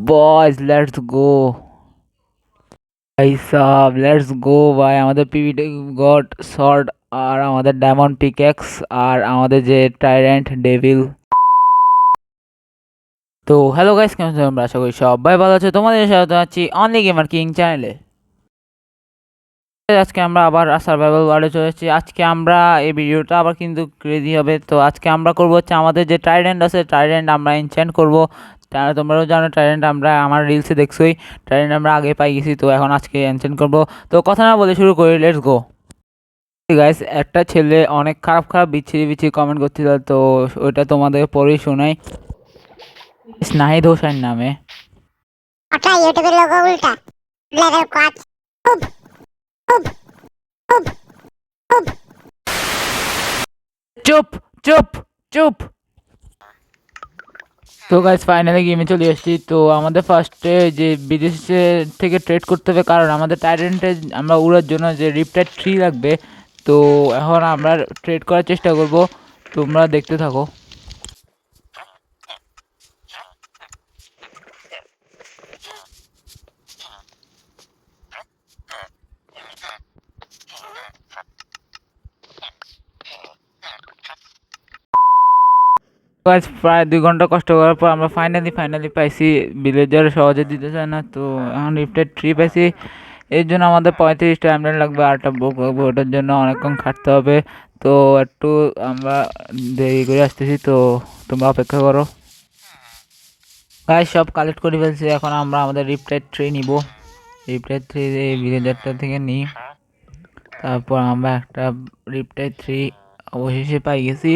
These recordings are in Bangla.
बॉयज लेट्स गो भाई साहब लेट्स गो भाई আমাদের পিভিটি গড শর্ট আর আমাদের ডায়মন্ড পিকেক্স আর আমাদের যে টাইরেন্ট ডেভিল। তো হ্যালো গাইস, কেমন আছো? আমরা আশা করি সবাই ভালো আছো। তোমাদের সাথে আছি অনলি গেমার কিং চ্যানেলে। আজকে আমরা আবার সার্ভাইভাল ওয়ার্ল্ডে চলে এসেছি। আজকে আমরা এই ভিডিওটা আবার কিন্তু ক্রেজি হবে। তো আজকে আমরা করবো হচ্ছে আমাদের যে টাইরেন্ট আছে, টাইরেন্ট আমরা এনচ্যান্ট করবো। তোমরাও জানো টাইরেন্ট আমরা আমার রিলসে দেখছোই, টাইরেন্ট আমরা আগে পাই গেছি। তো এখন আজকে এনচ্যান্ট করবো। তো কথা না বলে শুরু করি, লেটস গো গাইস। একটা ছেলে অনেক খারাপ খারাপ বিচ্ছিরি কমেন্ট করছিল, তো ওইটা তোমাদের পরেই শোনাই। স্নাহিদ হোসেন নামে ওটা ইউটিউবের লোগো উল্টা লেভেল কোয়াচ খুব খুব খুব খুব চুপ চুপ চুপ। তো গাইস ফাইনালি গেমে চলে এসেছি। তো আমাদের ফার্স্টে যে বিদেশে থেকে ট্রেড করতে হবে, কারণ আমাদের টাইরেন্টে আমরা উড়ার জন্য যে রিপটার 3 লাগবে। তো এখন আমরা ট্রেড করার চেষ্টা করব, তোমরা দেখতে থাকো। প্রায় 2 ঘন্টা কষ্ট করার পর আমরা ফাইনালি পাইছি। ভিলেজার সহজে দিতে চায় না, তো এখন রিফটেড 3 পাইছি। এর জন্য আমাদের 35টা এমব্রেন লাগবে, আরটা বুক লাগবে, ওটার জন্য অনেকক্ষণ খাটতে হবে। তো একটু আমরা দেরি করে আসতেছি, তো তোমরা অপেক্ষা করো। গাইস সব কালেক্ট করে ফেলছি, এখন আমরা আমাদের রিপটাইড 3 নিব। রিপটাইড 3 এই ভিলেজারটা থেকে নিই। তারপর আমরা একটা রিপটাইড 3 অবশেষে পাই গেছি।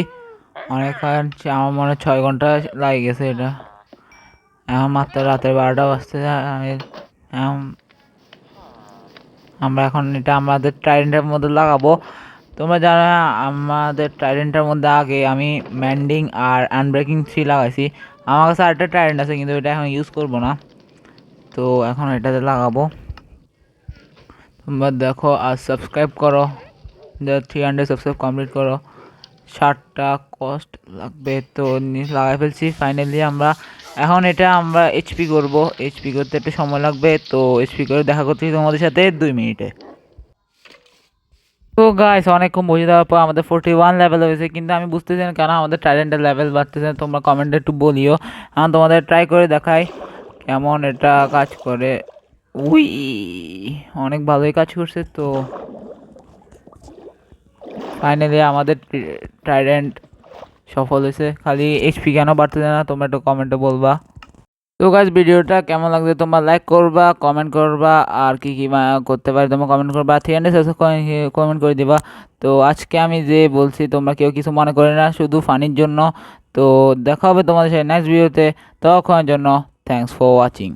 অনেকক্ষণ, আমার মনে হয় 6 ঘন্টা লাগে গেছে এটা। এখন মাত্র রাতের 12টা বাজতে আমরা এখন এটা আমাদের টাইরেন্টের মধ্যে লাগাবো। তোমরা জানো আমাদের টাইরেন্টের মধ্যে আগে আমি ম্যান্ডিং আর আনব্রেকিং 3 লাগাইছি। আমার কাছে আরেকটা টাইরেন্ট আছে, কিন্তু এটা এখন ইউজ করবো না। তো এখন এটাতে লাগাবো। তোমরা দেখো আর সাবস্ক্রাইব করো, 300 সাবস্ক্রাইব কমপ্লিট করো। 60টা কস্ট লাগবে, তো লাগাই ফেলছি ফাইনালি। আমরা এখন এটা আমরা এইচপি করব, এইচপি করতে একটু সময় লাগবে। তো এইচপি করে দেখা করতেছি তোমাদের সাথে 2 মিনিটে। তো গাইস অনেকক্ষণ বসে দেওয়ার পর আমাদের 41 লেভেল হয়েছে, কিন্তু আমি বুঝতেছি না কেন আমাদের টাইরেন্টের লেভেল বাড়তেছে না। তোমরা কমেন্টে একটু বলিও, আমি তোমাদের ট্রাই করে দেখাই কেমন এটা কাজ করে। উই অনেক ভালোই কাজ করছে। তো ফাইনালি আমাদের টাইরেন্ট সফল হয়েছে। খালি এইচপি কেন বাড়তেছে না তোমরা একটু কমেন্টে বলবা। তো গাইস ভিডিওটা কেমন লাগছে তোমরা লাইক করবা, কমেন্ট করবা, আর কি কি করতে পারি তোমরা কমেন্ট করবা। 300 সাবস্ক্রাইব কমেন্ট করে দিবা। তো আজকে আমি যে বলছি তোমরা কেউ কিছু মনে করে না, শুধু ফানির জন্য। তো দেখা হবে তোমাদের সাথে নেক্সট ভিডিওতে, তখনের জন্য থ্যাঙ্কস ফর ওয়াচিং।